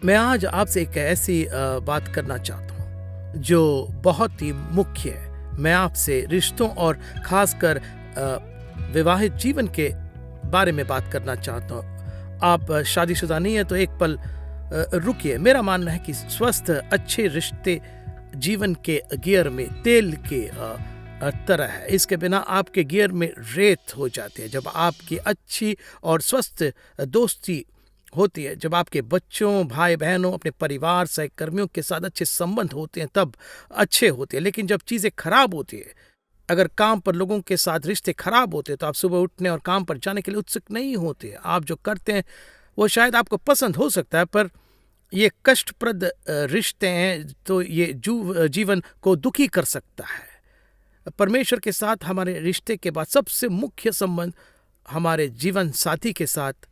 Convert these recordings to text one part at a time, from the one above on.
मैं आज आपसे एक ऐसी बात करना चाहता हूँ जो बहुत ही मुख्य है। मैं आपसे रिश्तों और खासकर विवाहित जीवन के बारे में बात करना चाहता हूँ। आप शादीशुदा नहीं है तो एक पल रुकिए। मेरा मानना है कि स्वस्थ अच्छे रिश्ते जीवन के गियर में तेल के तरह है। इसके बिना आपके गियर में रेत हो जाते हैं। जब आपकी अच्छी और स्वस्थ दोस्ती होती है, जब आपके बच्चों, भाई बहनों, अपने परिवार, सहकर्मियों के साथ अच्छे संबंध होते हैं, तब अच्छे होते हैं। लेकिन जब चीज़ें खराब होती है, अगर काम पर लोगों के साथ रिश्ते खराब होते हैं, तो आप सुबह उठने और काम पर जाने के लिए उत्सुक नहीं होते। आप जो करते हैं वो शायद आपको पसंद हो सकता है, पर ये कष्टप्रद रिश्ते हैं तो ये जीवन को दुखी कर सकता है। परमेश्वर के साथ हमारे रिश्ते के बाद सबसे मुख्य संबंध हमारे जीवन साथी के साथ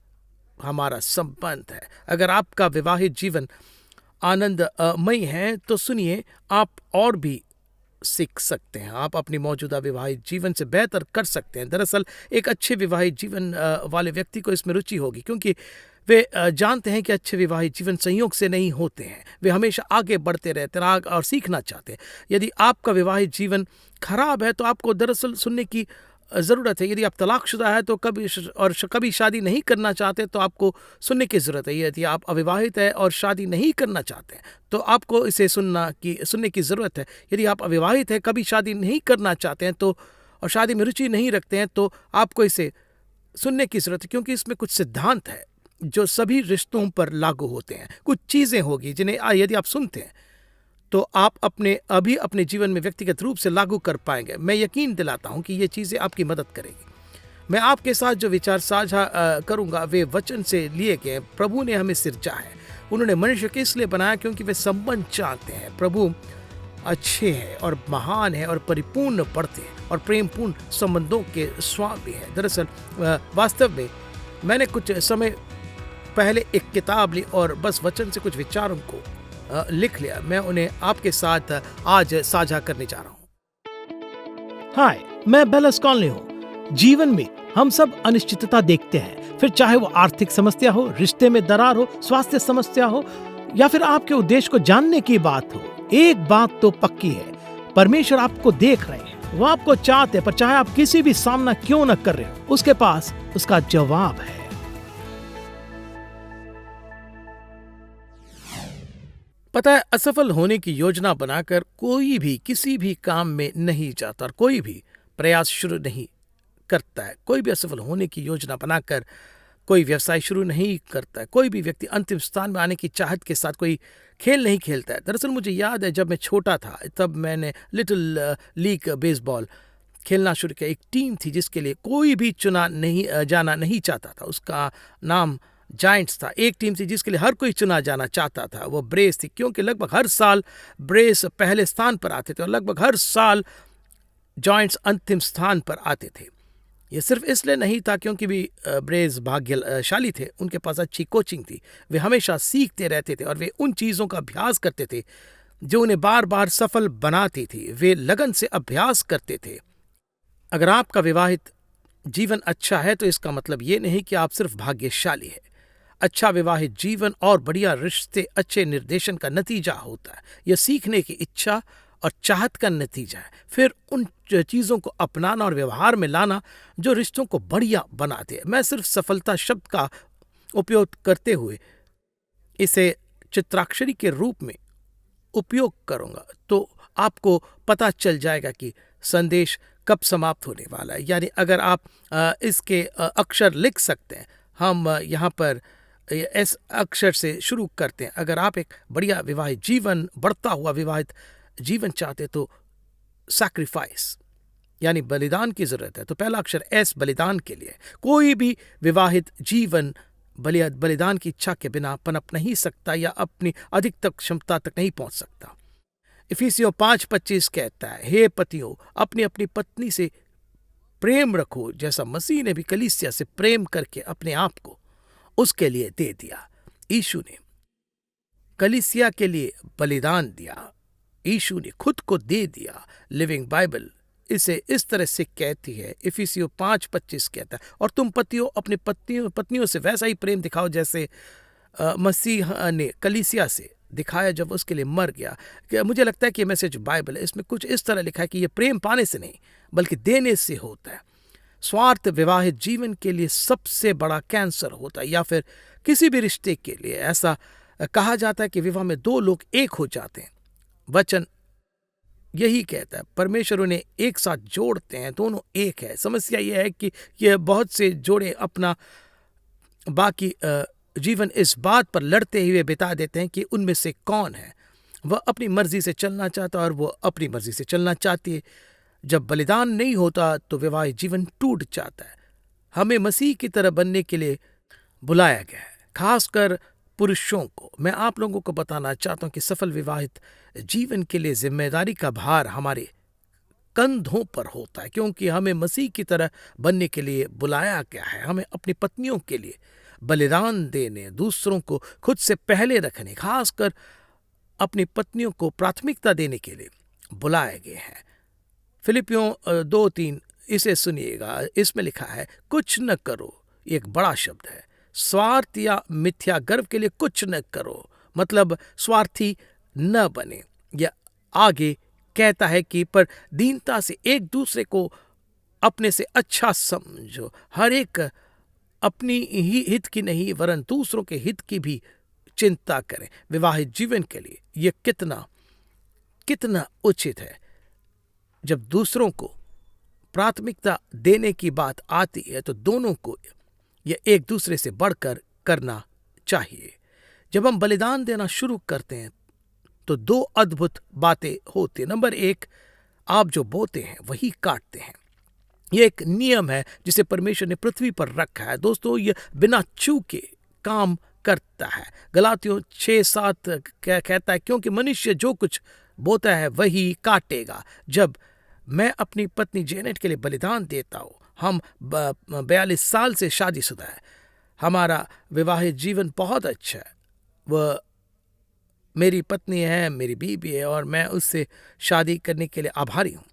हमारा संबंध है। अगर आपका विवाहित जीवन आनंदमय है तो सुनिए, आप और भी सीख सकते हैं। आप अपनी मौजूदा विवाहित जीवन से बेहतर कर सकते हैं। दरअसल एक अच्छे विवाहित जीवन वाले व्यक्ति को इसमें रुचि होगी, क्योंकि वे जानते हैं कि अच्छे विवाहित जीवन संयोग से नहीं होते हैं। वे हमेशा आगे बढ़ते रहते हैं और सीखना चाहते हैं। यदि आपका विवाहित जीवन खराब है तो आपको दरअसल सुनने की ज़रूरत है। यदि आप तलाकशुदा है तो कभी शादी नहीं करना चाहते तो आपको सुनने की ज़रूरत है। यदि आप अविवाहित है और शादी नहीं करना चाहते हैं तो आपको इसे सुनने की ज़रूरत है। यदि आप अविवाहित है, कभी शादी नहीं करना चाहते हैं तो और शादी में रुचि नहीं रखते हैं तो आपको इसे सुनने की ज़रूरत है, क्योंकि इसमें कुछ सिद्धांत है जो सभी रिश्तों पर लागू होते हैं। कुछ चीज़ें होगी जिन्हें यदि आप सुनते हैं तो आप अपने जीवन में व्यक्तिगत रूप से लागू कर पाएंगे। मैं यकीन दिलाता हूं कि ये चीज़ें आपकी मदद करेंगी। मैं आपके साथ जो विचार साझा करूंगा वे वचन से लिए गए। प्रभु ने हमें सिरजा है। उन्होंने मनुष्य को इसलिए बनाया क्योंकि वे संबंध चाहते हैं। प्रभु अच्छे हैं और महान है और परिपूर्ण पढ़ते हैं और प्रेमपूर्ण संबंधों के स्वामी है। दरअसल वास्तव में मैंने कुछ समय पहले एक किताब ली और बस वचन से कुछ विचारों को लिख लिया। मैं उन्हें आपके साथ आज साझा करने जा रहा हूँ। हाय, मैं बेलस कॉलनी हूँ। जीवन में हम सब अनिश्चितता देखते हैं, फिर चाहे वो आर्थिक समस्या हो, रिश्ते में दरार हो, स्वास्थ्य समस्या हो या फिर आपके उद्देश्य को जानने की बात हो। एक बात तो पक्की है, परमेश्वर आपको देख रहे हैं। वो आपको चाहते हैं, पर चाहे आप किसी भी सामना क्यों न कर रहे हो, उसके पास उसका जवाब है। पता है, असफल होने की योजना बनाकर कोई भी किसी भी काम में नहीं जाता और कोई भी प्रयास शुरू नहीं करता है। कोई भी असफल होने की योजना बनाकर कोई व्यवसाय शुरू नहीं करता है। कोई भी व्यक्ति अंतिम स्थान में आने की चाहत के साथ कोई खेल नहीं खेलता है। दरअसल मुझे याद है, जब मैं छोटा था तब मैंने लिटिल लीग बेसबॉल खेलना शुरू किया। एक टीम थी जिसके लिए कोई भी जाना नहीं चाहता था। उसका नाम जायंट्स था। एक टीम थी जिसके लिए हर कोई चुना जाना चाहता था, वो ब्रेस थी, क्योंकि लगभग हर साल ब्रेस पहले स्थान पर आते थे और लगभग हर साल जायंट्स अंतिम स्थान पर आते थे। ये सिर्फ इसलिए नहीं था क्योंकि भी ब्रेस भाग्यशाली थे, उनके पास अच्छी कोचिंग थी। वे हमेशा सीखते रहते थे और वे उन चीज़ों का अभ्यास करते थे जो उन्हें बार बार सफल बनाती थी। वे लगन से अभ्यास करते थे। अगर आपका विवाहित जीवन अच्छा है तो इसका मतलब ये नहीं कि आप सिर्फ भाग्यशाली है। अच्छा विवाहित जीवन और बढ़िया रिश्ते अच्छे निर्देशन का नतीजा होता है। यह सीखने की इच्छा और चाहत का नतीजा है। फिर उन चीज़ों को अपनाना और व्यवहार में लाना जो रिश्तों को बढ़िया बनाते हैं। मैं सिर्फ सफलता शब्द का उपयोग करते हुए इसे चित्राक्षरी के रूप में उपयोग करूंगा तो आपको पता चल जाएगा कि संदेश कब समाप्त होने वाला है। यानी अगर आप इसके अक्षर लिख सकते हैं, हम यहाँ पर इस अक्षर से शुरू करते हैं। अगर आप एक बढ़िया विवाहित जीवन, बढ़ता हुआ विवाहित जीवन चाहते तो सैक्रिफाइस यानी बलिदान की जरूरत है। तो पहला अक्षर एस बलिदान के लिए। कोई भी विवाहित जीवन बलिदान की इच्छा के बिना पनप नहीं सकता या अपनी अधिकतम क्षमता तक नहीं पहुंच सकता। इफिसियों 5:25 कहता है, हे पतियों, अपनी अपनी पत्नी से प्रेम रखो जैसा मसीह ने भी कलीसिया से प्रेम करके अपने आप को उसके लिए दे दिया। यीशु ने कलीसिया के लिए बलिदान दिया। यीशु ने खुद को दे दिया। लिविंग बाइबल इसे इस तरह से कहती है। इफिसियों 5:25 कहता है, और तुम पतियों अपनी पत्नियों से वैसा ही प्रेम दिखाओ जैसे मसीह ने कलीसिया से दिखाया जब उसके लिए मर गया। कि मुझे लगता है कि ये मैसेज बाइबल है, इसमें कुछ इस तरह लिखा है कि ये प्रेम पाने से नहीं बल्कि देने से होता है। स्वार्थ विवाहित जीवन के लिए सबसे बड़ा कैंसर होता है, या फिर किसी भी रिश्ते के लिए। ऐसा कहा जाता है कि विवाह में दो लोग एक हो जाते हैं। वचन यही कहता है, परमेश्वर उन्हें एक साथ जोड़ते हैं, दोनों एक है। समस्या यह है कि यह बहुत से जोड़े अपना बाकी जीवन इस बात पर लड़ते हुए बिता देते हैं कि उनमें से कौन है वह अपनी मर्जी से चलना चाहता और वो अपनी मर्जी से चलना चाहती है। जब बलिदान नहीं होता तो विवाहित जीवन टूट जाता है। हमें मसीह की तरह बनने के लिए बुलाया गया है, खासकर पुरुषों को। मैं आप लोगों को बताना चाहता हूं कि सफल विवाहित जीवन के लिए जिम्मेदारी का भार हमारे कंधों पर होता है, क्योंकि हमें मसीह की तरह बनने के लिए बुलाया गया है। हमें अपनी पत्नियों के लिए बलिदान देने, दूसरों को खुद से पहले रखने, खासकर अपनी पत्नियों को प्राथमिकता देने के लिए बुलाए गए हैं। फिलिपियों 2:3 इसे सुनिएगा, इसमें लिखा है, कुछ न करो, एक बड़ा शब्द है, स्वार्थ या मिथ्या गर्व के लिए कुछ न करो, मतलब स्वार्थी न बने। या आगे कहता है कि पर दीनता से एक दूसरे को अपने से अच्छा समझो, हर एक अपनी ही हित की नहीं वरन दूसरों के हित की भी चिंता करें। विवाहित जीवन के लिए यह कितना कितना उचित है। जब दूसरों को प्राथमिकता देने की बात आती है तो दोनों को यह एक दूसरे से बढ़कर करना चाहिए। जब हम बलिदान देना शुरू करते हैं तो दो अद्भुत बातें होती हैं। नंबर 1, आप जो बोते हैं वही काटते हैं। यह एक नियम है जिसे परमेश्वर ने पृथ्वी पर रखा है। दोस्तों, यह बिना चूके काम करता है। गलातियों 6:7 कहता है, क्योंकि मनुष्य जो कुछ बोता है वही काटेगा। जब मैं अपनी पत्नी जेनेट के लिए बलिदान देता हूँ, हम 42 साल से शादीशुदा है, हमारा विवाहित जीवन बहुत अच्छा है। वह मेरी पत्नी है, मेरी बीवी है और मैं उससे शादी करने के लिए आभारी हूँ।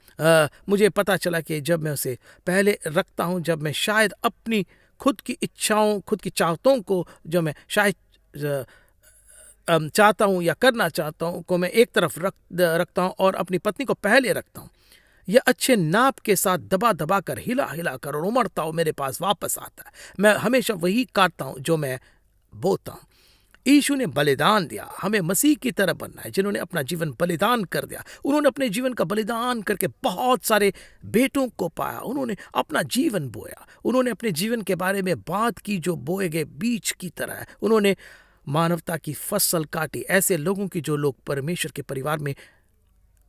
मुझे पता चला कि जब मैं उसे पहले रखता हूँ, जब मैं शायद अपनी खुद की इच्छाओं, खुद की चाहतों को जो मैं शायद चाहता हूँ या करना चाहता हूँ को मैं एक तरफ रखता हूँ और अपनी पत्नी को पहले रखता हूँ, यह अच्छे नाप के साथ दबा दबा कर हिला हिला कर और उमड़ता हूँ मेरे पास वापस आता है। मैं हमेशा वही काटता हूँ जो मैं बोता हूँ। यीशु ने बलिदान दिया, हमें मसीह की तरह बनना है जिन्होंने अपना जीवन बलिदान कर दिया। उन्होंने अपने जीवन का बलिदान करके बहुत सारे बेटों को पाया। उन्होंने अपना जीवन बोया, उन्होंने अपने जीवन के बारे में बात की जो बोए गए बीज की तरह है। उन्होंने मानवता की फसल काटी, ऐसे लोगों की जो लोग परमेश्वर के परिवार में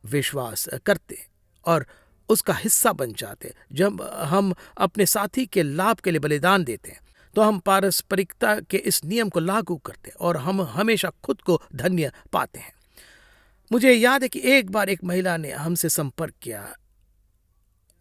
विश्वास करते और उसका हिस्सा बन जाते। जब हम अपने साथी के लाभ के लिए बलिदान देते हैं तो हम पारस्परिकता के इस नियम को लागू करते हैं और हम हमेशा खुद को धन्य पाते हैं। मुझे याद है कि एक बार एक महिला ने हमसे संपर्क किया।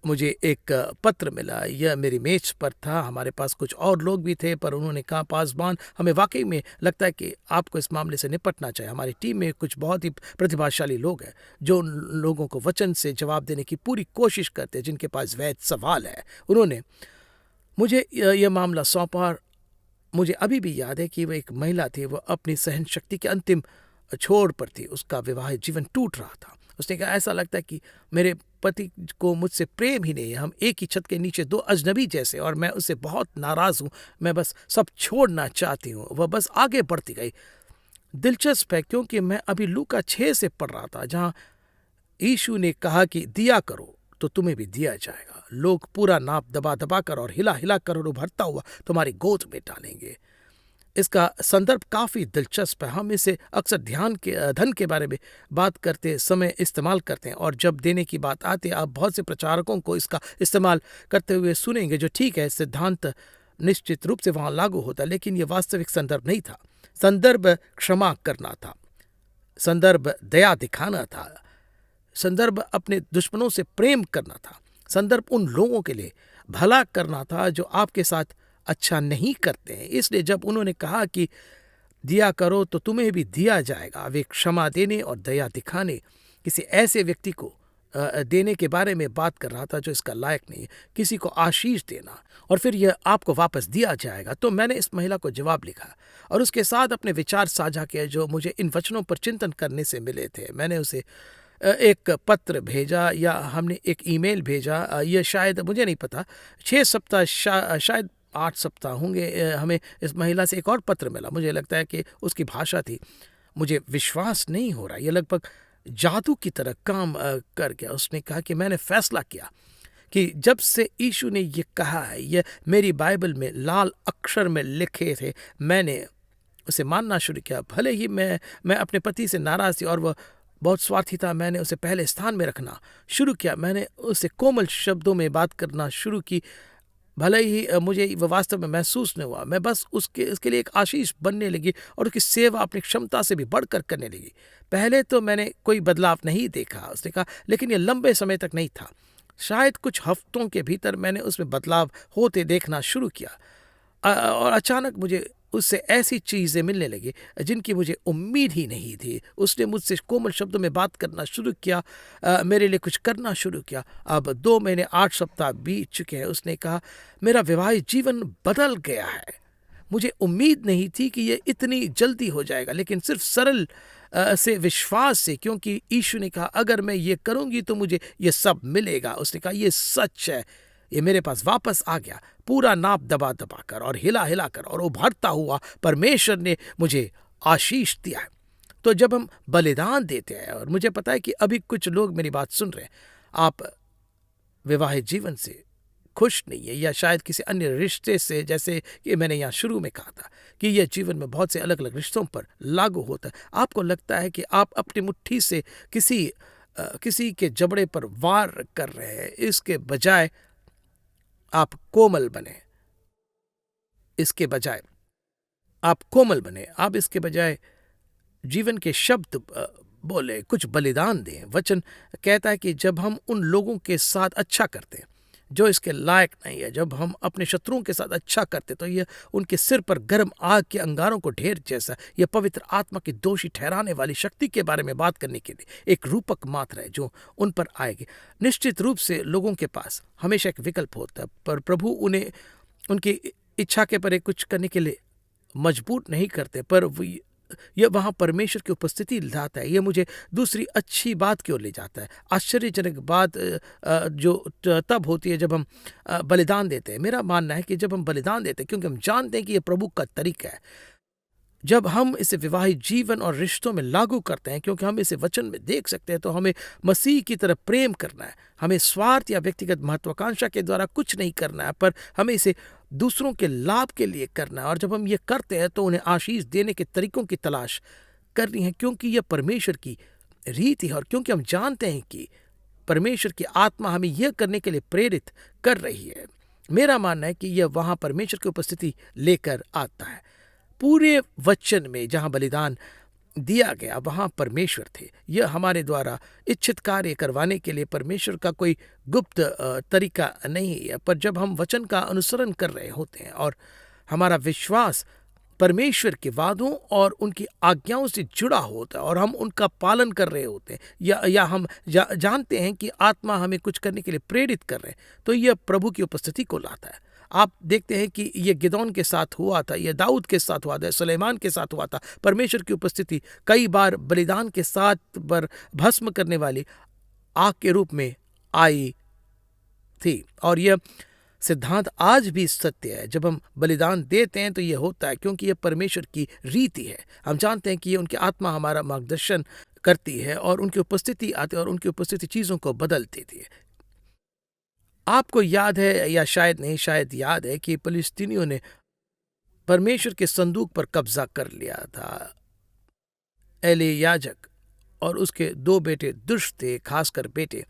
मुझे एक पत्र मिला, यह मेरी मेज पर था। हमारे पास कुछ और लोग भी थे, पर उन्होंने कहा, पासवान, हमें वाकई में लगता है कि आपको इस मामले से निपटना चाहिए। हमारी टीम में कुछ बहुत ही प्रतिभाशाली लोग हैं जो लोगों को वचन से जवाब देने की पूरी कोशिश करते हैं जिनके पास वैध सवाल है। उन्होंने मुझे यह मामला सौंपा और मुझे अभी भी याद है कि वह एक महिला थी, वह अपनी सहन शक्ति के अंतिम छोर पर थी, उसका विवाहित जीवन टूट रहा था। उसने कहा, ऐसा लगता है कि मेरे पति को मुझसे प्रेम ही नहीं है, हम एक ही छत के नीचे दो अजनबी जैसे, और मैं उससे बहुत नाराज हूँ, मैं बस सब छोड़ना चाहती हूँ। वह बस आगे बढ़ती गई। दिलचस्प है क्योंकि मैं अभी लूका 6 से पढ़ रहा था जहाँ यीशु ने कहा कि दिया करो तो तुम्हें भी दिया जाएगा। लोग पूरा नाप दबा दबा कर और हिला हिला कर और उभरता हुआ तुम्हारी गोद में डालेंगे। इसका संदर्भ काफी दिलचस्प है। हम इसे अक्सर धन के बारे में बात करते समय इस्तेमाल करते हैं, और जब देने की बात आती है आप बहुत से प्रचारकों को इसका इस्तेमाल करते हुए सुनेंगे, जो ठीक है, सिद्धांत निश्चित रूप से वहां लागू होता, लेकिन यह वास्तविक संदर्भ नहीं था। संदर्भ क्षमा करना था, संदर्भ दया दिखाना था, संदर्भ अपने दुश्मनों से प्रेम करना था, संदर्भ उन लोगों के लिए भला करना था जो आपके साथ अच्छा नहीं करते हैं। इसलिए जब उन्होंने कहा कि दिया करो तो तुम्हें भी दिया जाएगा, वे क्षमा देने और दया दिखाने किसी ऐसे व्यक्ति को देने के बारे में बात कर रहा था जो इसका लायक नहीं है, किसी को आशीष देना और फिर यह आपको वापस दिया जाएगा। तो मैंने इस महिला को जवाब लिखा और उसके साथ अपने विचार साझा किए जो मुझे इन वचनों पर चिंतन करने से मिले थे। मैंने उसे एक पत्र भेजा या हमने एक ईमेल भेजा। यह शायद मुझे नहीं पता 6 सप्ताह शायद 8 सप्ताह होंगे। हमें इस महिला से एक और पत्र मिला। मुझे लगता है कि उसकी भाषा थी। मुझे विश्वास नहीं हो रहा, यह लगभग जादू की तरह काम कर गया। उसने कहा कि मैंने फैसला किया कि जब से यीशु ने ये कहा है, यह मेरी बाइबल में लाल अक्षर में लिखे थे, मैंने उसे मानना शुरू किया। भले ही मैं अपने पति से नाराज थी और वह बहुत स्वार्थी था, मैंने उसे पहले स्थान में रखना शुरू किया। मैंने उसे कोमल शब्दों में बात करना शुरू की। भले ही मुझे वह वास्तव में महसूस नहीं हुआ, मैं बस उसके लिए एक आशीष बनने लगी और उसकी सेवा अपनी क्षमता से भी बढ़कर करने लगी। पहले तो मैंने कोई बदलाव नहीं देखा, उसने कहा, लेकिन यह लंबे समय तक नहीं था। शायद कुछ हफ्तों के भीतर मैंने उसमें बदलाव होते देखना शुरू किया और अचानक मुझे उससे ऐसी चीज़ें मिलने लगी जिनकी मुझे उम्मीद ही नहीं थी। उसने मुझसे कोमल शब्दों में बात करना शुरू किया, मेरे लिए कुछ करना शुरू किया। अब 2 महीने 8 सप्ताह बीत चुके हैं। उसने कहा, मेरा वैवाहिक जीवन बदल गया है। मुझे उम्मीद नहीं थी कि ये इतनी जल्दी हो जाएगा, लेकिन सिर्फ सरल से विश्वास से, क्योंकि यीशु ने कहा अगर मैं ये करूँगी तो मुझे ये सब मिलेगा। उसने कहा ये सच है। ये मेरे पास वापस आ गया, पूरा नाप दबा दबा कर और हिला हिला कर, और उभरता हुआ परमेश्वर ने मुझे आशीष दिया है। तो जब हम बलिदान देते हैं, और मुझे पता है कि अभी कुछ लोग मेरी बात सुन रहे हैं, आप विवाहित जीवन से खुश नहीं है या शायद किसी अन्य रिश्ते से, जैसे कि मैंने यहाँ शुरू में कहा था कि यह जीवन में बहुत से अलग अलग रिश्तों पर लागू होता है। आपको लगता है कि आप अपनी मुट्ठी से किसी के जबड़े पर वार कर रहे हैं, इसके बजाय आप कोमल बने। इसके बजाय आप कोमल बने, आप इसके बजाय जीवन के शब्द बोले, कुछ बलिदान दें। वचन कहता है कि जब हम उन लोगों के साथ अच्छा करते हैं जो इसके लायक नहीं है, जब हम अपने शत्रुओं के साथ अच्छा करते तो यह उनके सिर पर गर्म आग के अंगारों को ढेर जैसा, यह पवित्र आत्मा की दोषी ठहराने वाली शक्ति के बारे में बात करने के लिए एक रूपक मात्र है जो उन पर आएगी। निश्चित रूप से लोगों के पास हमेशा एक विकल्प होता है, पर प्रभु उन्हें उनकी इच्छा के परे कुछ करने के लिए मजबूर नहीं करते, पर यह वहाँ परमेश्वर की उपस्थिति लाता है। यह मुझे दूसरी अच्छी बात की ओर ले जाता है। आश्चर्यजनक बात जो तब होती है जब हम बलिदान देते हैं। मेरा मानना है कि जब हम बलिदान देते हैं, क्योंकि हम जानते हैं कि यह प्रभु का तरीका है, जब हम इसे विवाहित जीवन और रिश्तों में लागू करते हैं, क्योंकि हम इसे वचन में देख सकते हैं, तो हमें मसीह की तरह प्रेम करना है। हमें स्वार्थ या व्यक्तिगत महत्वाकांक्षा के द्वारा कुछ नहीं करना है, पर हमें इसे दूसरों के लाभ के लिए करना है। और जब हम ये करते हैं तो उन्हें आशीष देने के तरीकों की तलाश करनी है, क्योंकि यह परमेश्वर की रीति है और क्योंकि हम जानते हैं कि परमेश्वर की आत्मा हमें यह करने के लिए प्रेरित कर रही है। मेरा मानना है कि यह वहाँ परमेश्वर की उपस्थिति लेकर आता है। पूरे वचन में जहाँ बलिदान दिया गया वहाँ परमेश्वर थे। यह हमारे द्वारा इच्छित कार्य करवाने के लिए परमेश्वर का कोई गुप्त तरीका नहीं है, पर जब हम वचन का अनुसरण कर रहे होते हैं और हमारा विश्वास परमेश्वर के वादों और उनकी आज्ञाओं से जुड़ा होता है और हम उनका पालन कर रहे होते हैं, या हम जानते हैं कि आत्मा हमें कुछ करने के लिए प्रेरित कर रहे हैं, तो यह प्रभु की उपस्थिति को लाता है। आप देखते हैं कि यह गिदोन के साथ हुआ था, यह दाऊद के साथ हुआ था, सुलेमान के साथ हुआ था। परमेश्वर की उपस्थिति कई बार बलिदान के साथ पर भस्म करने वाली आग के रूप में आई थी, और यह सिद्धांत आज भी सत्य है। जब हम बलिदान देते हैं तो यह होता है क्योंकि यह परमेश्वर की रीति है। हम जानते हैं कि ये उनकी आत्मा हमारा मार्गदर्शन करती है और उनकी उपस्थिति आती है और उनकी उपस्थिति चीज़ों को बदल देती है। आपको याद है या शायद नहीं, शायद याद है कि फिलिस्तीनियों ने परमेश्वर के संदूक पर कब्जा कर लिया था। एली याजक और उसके 2 बेटे दुष्ट थे, खासकर बेटे।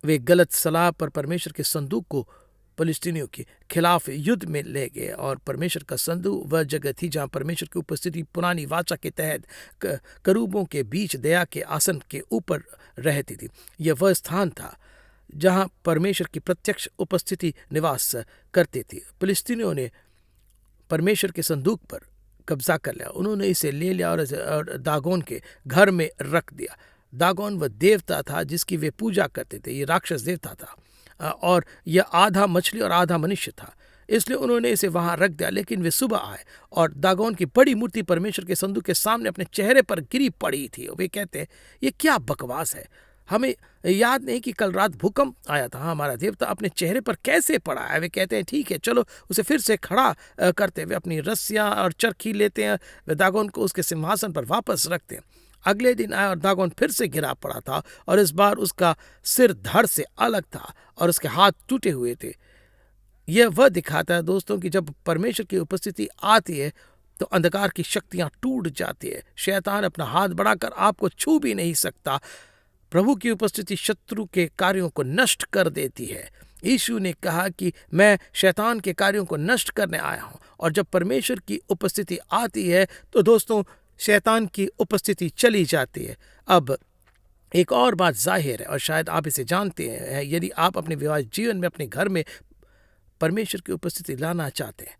वे गलत सलाह पर परमेश्वर के संदूक को फिलिस्तीनियों के खिलाफ युद्ध में ले गए, और परमेश्वर का संदूक वह जगह थी जहां परमेश्वर की उपस्थिति पुरानी वाचा के तहत करूबों के बीच दया के आसन के ऊपर रहती थी। यह वह स्थान था जहां परमेश्वर की प्रत्यक्ष उपस्थिति निवास करती थी। फिलिस्तीनियों ने परमेश्वर के संदूक पर कब्जा कर लिया। उन्होंने इसे ले लिया और दागोन के घर में रख दिया। दागोन वह देवता था जिसकी वे पूजा करते थे। ये राक्षस देवता था और यह आधा मछली और आधा मनुष्य था, इसलिए उन्होंने इसे वहां रख दिया। लेकिन वे सुबह आए और दागोन की बड़ी मूर्ति परमेश्वर के संदूक के सामने अपने चेहरे पर गिरी पड़ी थी। वे कहते हैं, ये क्या बकवास है, हमें याद नहीं कि कल रात भूकंप आया था, हमारा देवता अपने चेहरे पर कैसे पड़ा है। वे कहते हैं, ठीक है, चलो उसे फिर से खड़ा करते हैं। वे अपनी रस्सियां और चरखी लेते हैं, वे दागोन को उसके सिंहासन पर वापस रखते हैं। अगले दिन आया और दागोन फिर से गिरा पड़ा था और इस बार उसका सिर धड़ से अलग था और उसके हाथ टूटे हुए थे। यह वह दिखाता है दोस्तों कि जब परमेश्वर की उपस्थिति आती है तो अंधकार की शक्तियां टूट जाती है। शैतान अपना हाथ बढ़ाकर आपको छू भी नहीं सकता। प्रभु की उपस्थिति शत्रु के कार्यों को नष्ट कर देती है। यीशु ने कहा कि मैं शैतान के कार्यों को नष्ट करने आया हूं। और जब परमेश्वर की उपस्थिति आती है तो दोस्तों शैतान की उपस्थिति चली जाती है। अब एक और बात जाहिर है और शायद आप इसे जानते हैं, यदि आप अपने विवाहित जीवन में अपने घर में परमेश्वर की उपस्थिति लाना चाहते हैं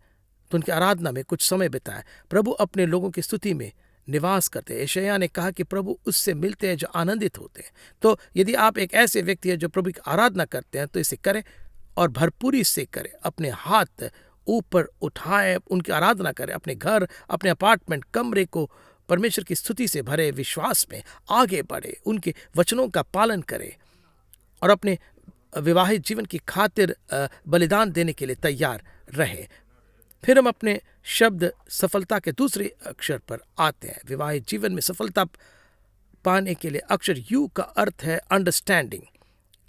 तो उनकी आराधना में कुछ समय बिताएं। प्रभु अपने लोगों की स्तुति में निवास करते हैं। यशायाह ने कहा कि प्रभु उससे मिलते हैं जो आनंदित होते हैं। तो यदि आप एक ऐसे व्यक्ति हैं जो प्रभु की आराधना करते हैं तो इसे करें और भरपूरी से करें। अपने हाथ ऊपर उठाएं, उनकी आराधना करें। अपने घर, अपने अपार्टमेंट, कमरे को परमेश्वर की स्तुति से भरे, विश्वास में आगे बढ़े, उनके वचनों का पालन करें और अपने विवाहित जीवन की खातिर बलिदान देने के लिए तैयार रहे। फिर हम अपने शब्द सफलता के दूसरे अक्षर पर आते हैं। विवाहित जीवन में सफलता पाने के लिए अक्षर यू का अर्थ है अंडरस्टैंडिंग,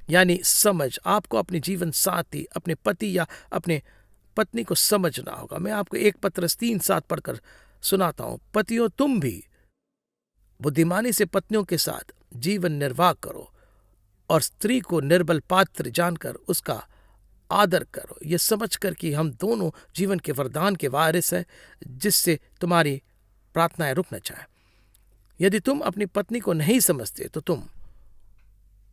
यानी समझ। आपको अपने जीवन साथी, अपने पति या अपने पत्नी को समझना होगा। मैं आपको 1 पत्रस 3:7 पढ़कर सुनाता हूं। पतियों, तुम भी बुद्धिमानी से पत्नियों के साथ जीवन निर्वाह करो और स्त्री को निर्बल पात्र जानकर उसका आदर करो, ये समझकर कि हम दोनों जीवन के वरदान के वारिस हैं जिससे तुम्हारी प्रार्थनाएं रुक न जाए। यदि तुम अपनी पत्नी को नहीं समझते तो तुम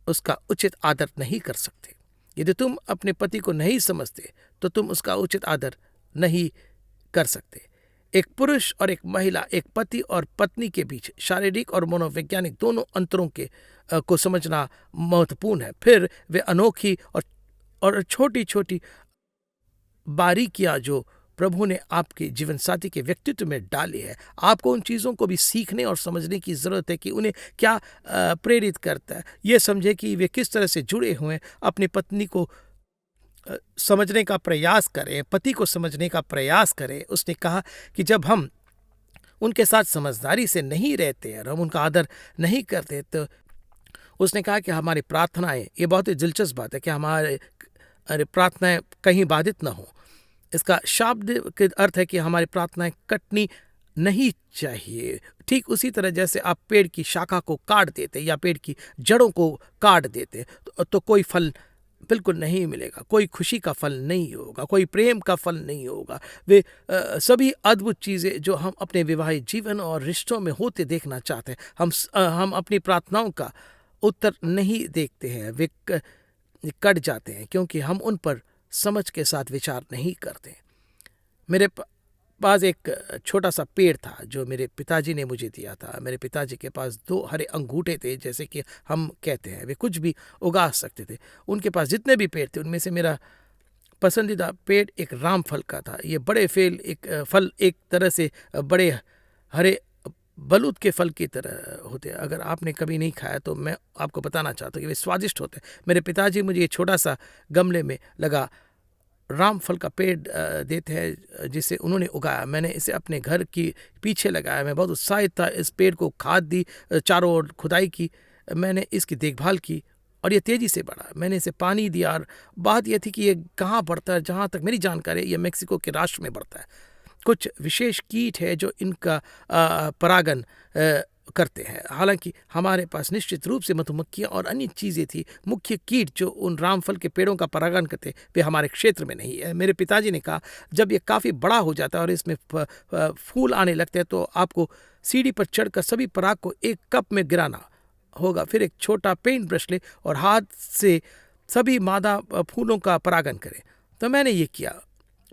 उसका उचित आदर नहीं कर सकते। यदि तुम अपने पति को नहीं समझते तो तुम उसका उचित आदर नहीं कर सकते। एक पुरुष और एक महिला, एक पति और पत्नी के बीच शारीरिक और मनोवैज्ञानिक दोनों अंतरों को समझना महत्वपूर्ण है। फिर वे अनोखी और छोटी छोटी बारीकियां जो प्रभु ने आपके जीवन साथी के व्यक्तित्व में डाली है, आपको उन चीज़ों को भी सीखने और समझने की ज़रूरत है कि उन्हें क्या प्रेरित करता है। ये समझे कि वे किस तरह से जुड़े हुए हैं। अपनी पत्नी को समझने का प्रयास करें, पति को समझने का प्रयास करें। उसने कहा कि जब हम उनके साथ समझदारी से नहीं रहते और हम उनका आदर नहीं करते तो उसने कहा कि हमारी प्रार्थनाएं, ये बहुत ही दिलचस्प बात है कि हमारे प्रार्थनाएं कहीं बाधित ना हो। इसका शाब्द के अर्थ है कि हमारी प्रार्थनाएं कटनी नहीं चाहिए। ठीक उसी तरह जैसे आप पेड़ की शाखा को काट देते या पेड़ की जड़ों को काट देते तो कोई फल बिल्कुल नहीं मिलेगा, कोई खुशी का फल नहीं होगा, कोई प्रेम का फल नहीं होगा। वे सभी अद्भुत चीज़ें जो हम अपने विवाहित जीवन और रिश्तों में होते देखना चाहते हैं, हम अपनी प्रार्थनाओं का उत्तर नहीं देखते हैं। वे कट जाते हैं क्योंकि हम उन पर समझ के साथ विचार नहीं करते। मेरे पास एक छोटा सा पेड़ था जो मेरे पिताजी ने मुझे दिया था। मेरे पिताजी के पास 2 हरे अंगूठे थे, जैसे कि हम कहते हैं। वे कुछ भी उगा सकते थे। उनके पास जितने भी पेड़ थे उनमें से मेरा पसंदीदा पेड़ एक रामफल का था। ये बड़े फल एक तरह से बड़े हरे बलूत के फल की तरह होते हैं। अगर आपने कभी नहीं खाया तो मैं आपको बताना चाहता हूँ कि वे स्वादिष्ट होते हैं। मेरे पिताजी मुझे ये छोटा सा गमले में लगा रामफल का पेड़ देते हैं जिसे उन्होंने उगाया। मैंने इसे अपने घर की पीछे लगाया। मैं बहुत उत्साहित था। इस पेड़ को खाद दी, चारों ओर खुदाई की, मैंने इसकी देखभाल की और ये तेज़ी से बढ़ा। मैंने इसे पानी दिया और बात यह थी कि ये कहाँ बढ़ता है। जहाँ तक मेरी जानकारी है, ये मेक्सिको के राष्ट्र में बढ़ता है। कुछ विशेष कीट है जो इनका परागण करते हैं। हालांकि हमारे पास निश्चित रूप से मधुमक्खियां और अन्य चीज़ें थी। मुख्य कीट जो उन रामफल के पेड़ों का परागण करते वे हमारे क्षेत्र में नहीं है। मेरे पिताजी ने कहा जब ये काफ़ी बड़ा हो जाता है और इसमें फूल आने लगते हैं तो आपको सीढ़ी पर चढ़कर सभी पराग को एक कप में गिराना होगा। फिर एक छोटा पेंट ब्रश ले और हाथ से सभी मादा फूलों का परागण करें। तो मैंने ये किया।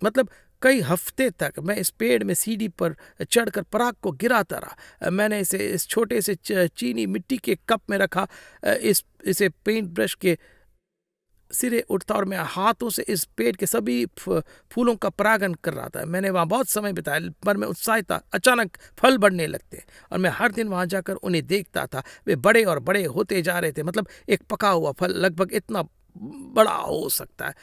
मतलब कई हफ्ते तक मैं इस पेड़ में सीढ़ी पर चढ़कर पराग को गिराता रहा। मैंने इसे इस छोटे से चीनी मिट्टी के कप में रखा। इसे पेंट ब्रश के सिरे उठता और मैं हाथों से इस पेड़ के सभी फूलों का परागण कर रहा था। मैंने वहाँ बहुत समय बिताया, पर मैं उत्साहित था। अचानक फल बढ़ने लगते और मैं हर दिन वहाँ जाकर उन्हें देखता था। वे बड़े और बड़े होते जा रहे थे। मतलब एक पका हुआ फल लगभग इतना बड़ा हो सकता है,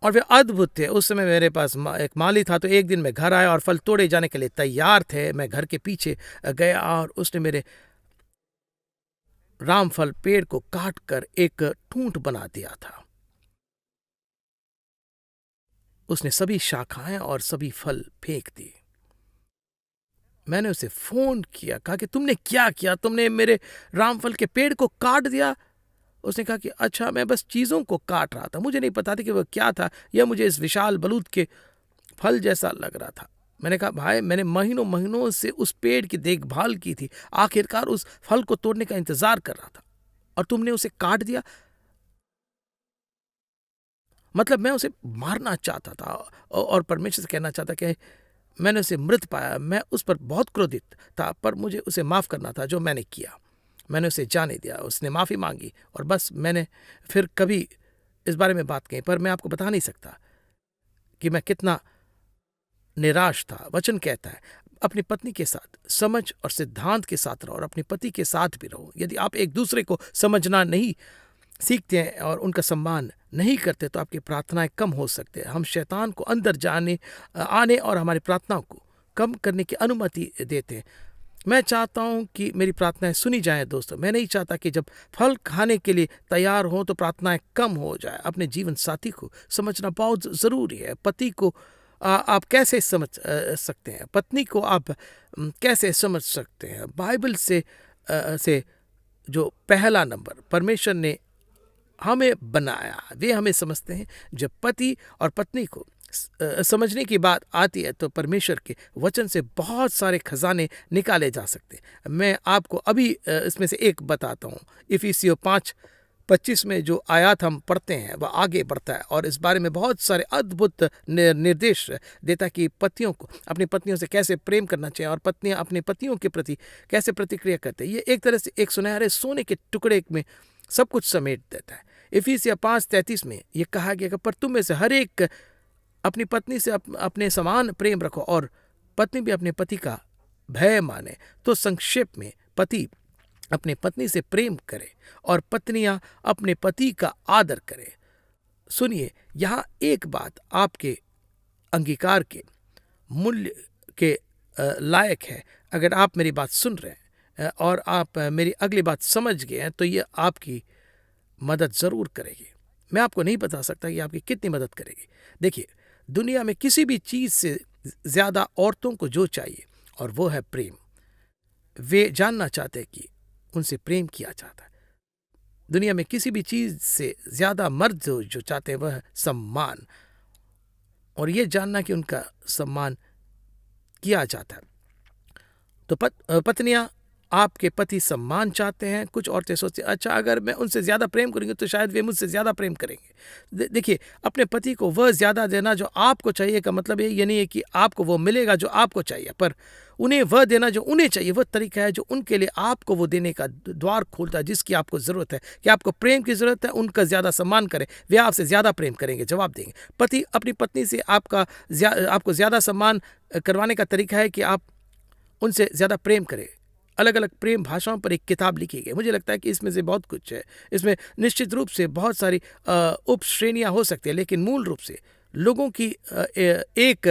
और वे अद्भुत थे। उस समय मेरे पास एक माली था, तो एक दिन मैं घर आया और फल तोड़े जाने के लिए तैयार थे। मैं घर के पीछे गया और उसने मेरे रामफल पेड़ को काट कर एक ठूंठ बना दिया था। उसने सभी शाखाएं और सभी फल फेंक दिए। मैंने उसे फोन किया, कहा कि तुमने क्या किया? तुमने मेरे रामफल के पेड़ को काट दिया। उसने कहा कि अच्छा, मैं बस चीजों को काट रहा था, मुझे नहीं पता था कि वह क्या था। यह मुझे इस विशाल बलूत के फल जैसा लग रहा था। मैंने कहा, भाई, मैंने महीनों महीनों से उस पेड़ की देखभाल की थी, आखिरकार उस फल को तोड़ने का इंतजार कर रहा था, और तुमने उसे काट दिया। मतलब मैं उसे मारना चाहता था और परमेश्वर से कहना चाहता कि मैंने उसे मृत पाया। मैं उस पर बहुत क्रोधित था, पर मुझे उसे माफ करना था जो मैंने किया। मैंने उसे जाने दिया, उसने माफी मांगी, और बस मैंने फिर कभी इस बारे में बात कही। पर मैं आपको बता नहीं सकता कि मैं कितना निराश था। वचन कहता है, अपनी पत्नी के साथ समझ और सिद्धांत के साथ रहो, और अपने पति के साथ भी रहो। यदि आप एक दूसरे को समझना नहीं सीखते हैं और उनका सम्मान नहीं करते, तो आपकी प्रार्थनाएं कम हो सकते हैं। हम शैतान को अंदर आने और हमारी प्रार्थनाओं को कम करने की अनुमति देते हैं। मैं चाहता हूं कि मेरी प्रार्थनाएं सुनी जाएं दोस्तों। मैं नहीं चाहता कि जब फल खाने के लिए तैयार हो तो प्रार्थनाएं कम हो जाए। अपने जीवन साथी को समझना बहुत जरूरी है। पति को आप कैसे समझ सकते हैं? पत्नी को आप कैसे समझ सकते हैं? बाइबल से जो पहला नंबर परमेश्वर ने हमें बनाया, वे हमें समझते हैं। जब पति और पत्नी को समझने की बात आती है, तो परमेश्वर के वचन से बहुत सारे खजाने निकाले जा सकते हैं। मैं आपको अभी इसमें से एक बताता हूँ। इफिसियों 5:25 में जो आयत हम पढ़ते हैं, वह आगे बढ़ता है और इस बारे में बहुत सारे अद्भुत निर्देश देता है कि पतियों को अपनी पत्नियों से कैसे प्रेम करना चाहिए और पत्नियां अपने पतियों के प्रति कैसे प्रतिक्रिया करते हैं। ये एक तरह से एक सुनहरे सोने के टुकड़े में सब कुछ समेट देता है। इफिसियों 5:33 में यह कहा गया, पर तुम में से हर एक अपनी पत्नी से अपने समान प्रेम रखो, और पत्नी भी अपने पति का भय माने। तो संक्षेप में, पति अपने पत्नी से प्रेम करे और पत्नियां अपने पति का आदर करें। सुनिए, यहाँ एक बात आपके अंगीकार के मूल्य के लायक है। अगर आप मेरी बात सुन रहे हैं और आप मेरी अगली बात समझ गए हैं, तो ये आपकी मदद जरूर करेगी। मैं आपको नहीं बता सकता कि आपकी कितनी मदद करेगी। देखिए, दुनिया में किसी भी चीज से ज्यादा औरतों को जो चाहिए, और वो है प्रेम। वे जानना चाहते हैं कि उनसे प्रेम किया जाता है। दुनिया में किसी भी चीज से ज्यादा मर्द जो चाहते हैं, वह है सम्मान, और ये जानना कि उनका सम्मान किया जाता है। तो पत्नियां आपके पति सम्मान चाहते हैं। कुछ औरतें सोचती हैं, अच्छा, अगर मैं उनसे ज्यादा प्रेम करूंगी तो शायद वे मुझसे ज्यादा प्रेम करेंगे। देखिए, अपने पति को वह ज्यादा देना जो आपको चाहिए का मतलब ये नहीं है कि आपको वो मिलेगा जो आपको चाहिए, पर उन्हें वह देना जो उन्हें चाहिए। वह तरीका है जो उनके लिए आपको वो देने का द्वार खोलता है जिसकी आपको जरूरत है। कि आपको प्रेम की जरूरत है, उनका ज्यादा सम्मान करें, वे आपसे ज्यादा प्रेम करेंगे, जवाब देंगे। पति अपनी पत्नी से आपको ज्यादा सम्मान करवाने का तरीका है कि आप उनसे ज्यादा प्रेम करें। अलग अलग प्रेम भाषाओं पर एक किताब लिखी गई। मुझे लगता है कि इसमें से बहुत कुछ है। इसमें निश्चित रूप से बहुत सारी उप श्रेणियां हो सकती है, लेकिन मूल रूप से लोगों की एक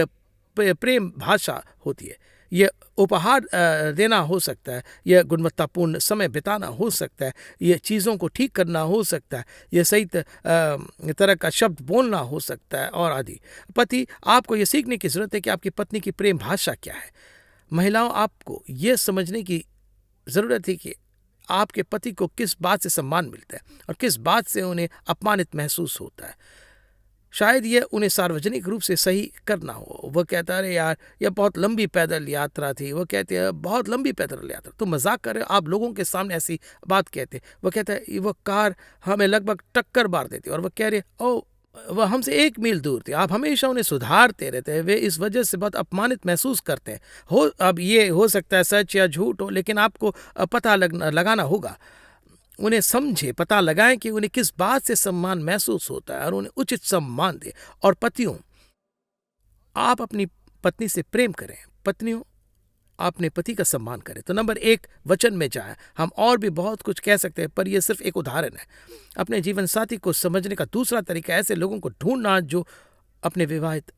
प्रेम भाषा होती है। यह उपहार देना हो सकता है, यह गुणवत्तापूर्ण समय बिताना हो सकता है, यह चीज़ों को ठीक करना हो सकता है, यह सही तरह का शब्द बोलना हो सकता है, और आदि। पति, आपको यह सीखने की जरूरत है कि आपकी पत्नी की प्रेम भाषा क्या है। महिलाओं, आपको यह समझने की जरूरत है कि आपके पति को किस बात से सम्मान मिलता है और किस बात से उन्हें अपमानित महसूस होता है। शायद यह उन्हें सार्वजनिक रूप से सही करना हो। वह कहता है, यार, यह बहुत लंबी पैदल यात्रा थी। वह कहते हैं, बहुत लंबी पैदल यात्रा। तो मजाक कर रहे हो, आप लोगों के सामने ऐसी बात कहते हैं। वह कहता है, वह कार हमें लगभग टक्कर मार देती, और वह कह रहे, ओ वह हमसे 1 मील दूर थे। आप हमेशा उन्हें सुधारते रहते हैं। वे इस वजह से बहुत अपमानित महसूस करते हैं। अब ये हो सकता है सच या झूठ हो, लेकिन आपको पता लगाना होगा। उन्हें समझे, पता लगाएं कि उन्हें किस बात से सम्मान महसूस होता है और उन्हें उचित सम्मान दें। और पतियों, आप अपनी पत्नी से प्रेम करें। पत्नियों, अपने पति का सम्मान करें। तो नंबर 1 वचन में जाए। हम और भी बहुत कुछ कह सकते हैं, पर यह सिर्फ एक उदाहरण है। अपने जीवन साथी को समझने का दूसरा तरीका ऐसे लोगों को ढूंढना जो अपने विवाहित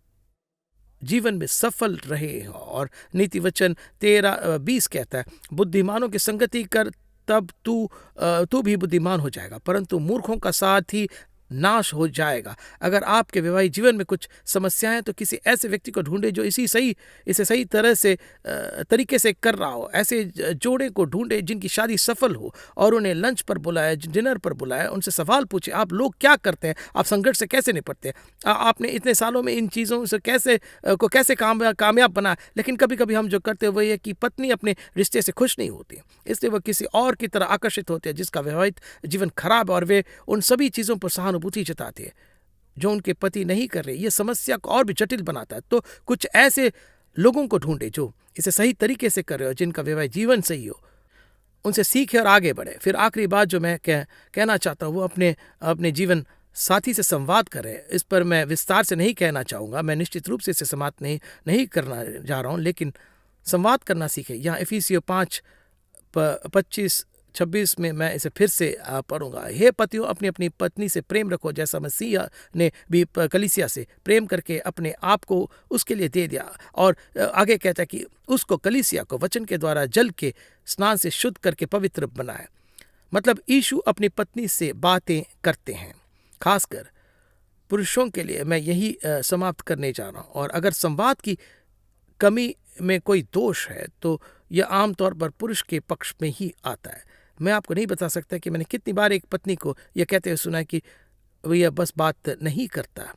जीवन में सफल रहे हो। और नीति वचन 13:20 कहता है, बुद्धिमानों की संगति कर, तब तू भी बुद्धिमान हो जाएगा, परंतु मूर्खों का साथ ही नाश हो जाएगा। अगर आपके वैवाहिक जीवन में कुछ समस्याएं, तो किसी ऐसे व्यक्ति को ढूंढे जो इसे सही तरह से तरीके से कर रहा हो। ऐसे जोड़े को ढूंढे जिनकी शादी सफल हो और उन्हें लंच पर बुलाए, डिनर पर बुलाए, उनसे सवाल पूछे, आप लोग क्या करते हैं, आप संघर्ष से कैसे निपटते हैं, आपने इतने सालों में इन चीज़ों से कैसे कामयाब बना। लेकिन कभी कभी हम जो करते हैं वही है कि पत्नी अपने रिश्ते से खुश नहीं होती, इसलिए वह किसी और की तरह आकर्षित होते हैं जिसका वैवाहिक जीवन खराब है, और वे उन सभी चीज़ों पर सहानुभूति जताते हैं जो उनके पति नहीं कर रहे। यह समस्या को और भी जटिल बनाता है। तो कुछ ऐसे लोगों को ढूंढे जो इसे सही तरीके से कर रहे हो, जिनका वैवाहिक जीवन सही हो, उनसे सीखे और आगे बढ़े। फिर आखिरी बात जो मैं कहना चाहता हूँ वो अपने जीवन साथी से संवाद करें। इस पर मैं विस्तार से नहीं कहना चाहूँगा, मैं निश्चित रूप से इसे समाप्त नहीं करना जा रहा हूँ, लेकिन संवाद करना सीखें। यहाँ इफिसियों 5:25-26 में मैं इसे फिर से पढ़ूंगा। हे पतियों, अपनी अपनी पत्नी से प्रेम रखो, जैसा मसीह ने भी कलीसिया से प्रेम करके अपने आप को उसके लिए दे दिया। और आगे कहता है कि उसको, कलीसिया को, वचन के द्वारा जल के स्नान से शुद्ध करके पवित्र बनाए। मतलब यीशु अपनी पत्नी से बातें करते हैं। खासकर पुरुषों के लिए मैं यही समाप्त करने जा रहा हूँ। और अगर संवाद की कमी में कोई दोष है तो यह आमतौर पर पुरुष के पक्ष में ही आता है। मैं आपको नहीं बता सकता कि मैंने कितनी बार एक पत्नी को यह कहते हुए सुना है कि यह बस बात नहीं करता।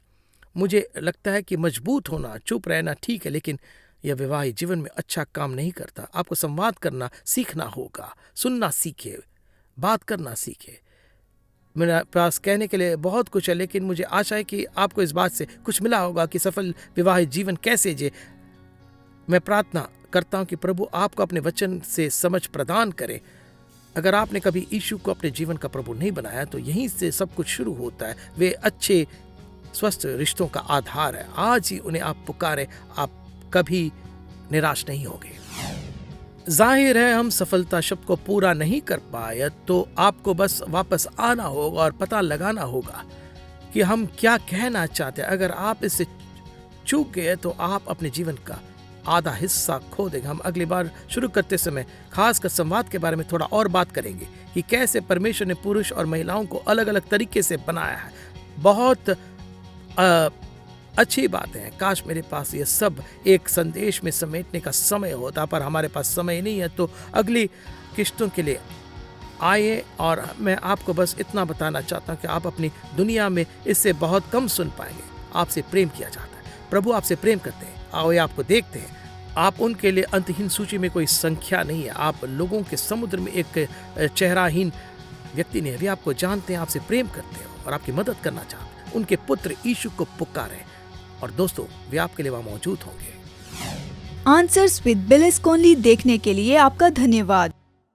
मुझे लगता है कि मजबूत होना, चुप रहना ठीक है, लेकिन यह वैवाहिक जीवन में अच्छा काम नहीं करता। आपको संवाद करना सीखना होगा, सुनना सीखे, बात करना सीखे। मेरे पास कहने के लिए बहुत कुछ है, लेकिन मुझे आशा है कि आपको इस बात से कुछ मिला होगा कि सफल विवाहित जीवन कैसे जिए। मैं प्रार्थना करता हूं कि प्रभु आपको अपने वचन से समझ प्रदान करे। अगर आपने कभी यीशु को अपने जीवन का प्रभु नहीं बनाया तो यहीं से सब कुछ शुरू होता है। वे अच्छे स्वस्थ रिश्तों का आधार है। आज ही उन्हें आप पुकारें, आप कभी निराश नहीं होंगे। जाहिर है हम सफलता शब्द को पूरा नहीं कर पाए, तो आपको बस वापस आना होगा और पता लगाना होगा कि हम क्या कहना चाहते हैं। अगर आप इससे चूक गए तो आप अपने जीवन का आधा हिस्सा खो देंगे। हम अगली बार शुरू करते समय खासकर संवाद के बारे में थोड़ा और बात करेंगे कि कैसे परमेश्वर ने पुरुष और महिलाओं को अलग अलग तरीके से बनाया है। बहुत अच्छी बातें हैं। काश मेरे पास ये सब एक संदेश में समेटने का समय होता, पर हमारे पास समय नहीं है। तो अगली किश्तों के लिए आइए, और मैं आपको बस इतना बताना चाहता हूँ कि आप अपनी दुनिया में इससे बहुत कम सुन पाएंगे। आपसे प्रेम किया जाता है, प्रभु आपसे प्रेम करते हैं। आओ आपको देखते हैं। आप उनके लिए अंतहीन सूची में कोई संख्या नहीं है। आप लोगों के समुद्र में एक चेहराहीन व्यक्ति नहीं है। वे आपको जानते हैं, आपसे प्रेम करते हैं और आपकी मदद करना चाहते हैं। उनके पुत्र यीशु को पुकारें, और दोस्तों वे आपके लिए वहां मौजूद होंगे। आंसर्स विद बिल एस्कोनली देखने के लिए आपका धन्यवाद।